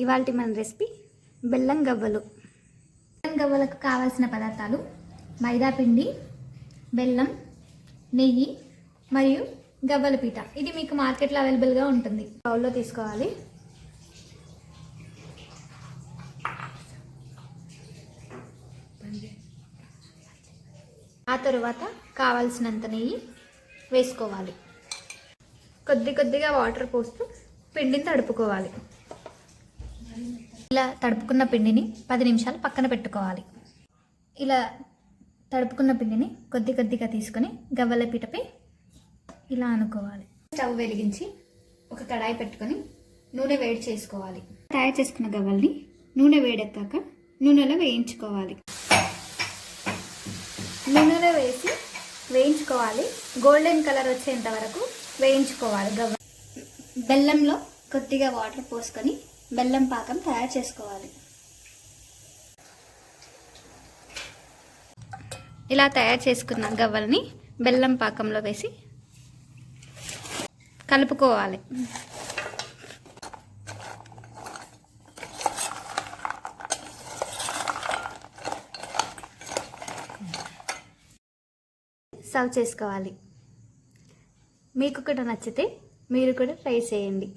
ఇవాల్టి మన రెసిపీ బెల్లం గవ్వలు. బెల్లం గవ్వలకు కావాల్సిన పదార్థాలు మైదా పిండి, బెల్లం, నెయ్యి మరియు గవ్వల పీట. ఇది మీకు మార్కెట్లో అవైలబుల్గా ఉంటుంది. బౌల్లో తీసుకోవాలి. ఆ తరువాత కావాల్సినంత నెయ్యి వేసుకోవాలి. కొద్దిగా వాటర్ పోస్తూ పిండిని తడుపుకోవాలి. ఇలా తడుపుకున్న పిండిని 10 నిమిషాలు పక్కన పెట్టుకోవాలి. ఇలా తడుపుకున్న పిండిని కొద్దిగా తీసుకొని గవ్వల పీటపై ఇలా అనుకోవాలి. స్టవ్ వెలిగించి ఒక కడాయి పెట్టుకొని నూనె వేడి చేసుకోవాలి. తయారు చేసుకున్న గవ్వల్ని నూనె వేడెక్కాక నూనెలో వేయించుకోవాలి. నూనెలో వేసి వేయించుకోవాలి. గోల్డెన్ కలర్ వచ్చేంత వరకు వేయించుకోవాలి. గవ్వ బెల్లంలో కొద్దిగా వాటర్ పోసుకొని బెల్లం పాకం తయారు చేసుకోవాలి. ఇలా తయారు చేసుకున్న గవ్వల్ని బెల్లం పాకంలో వేసి కలుపుకోవాలి. సర్వ్ చేసుకోవాలి. మీకు కూడా నచ్చితే మీరు కూడా ట్రై చేయండి.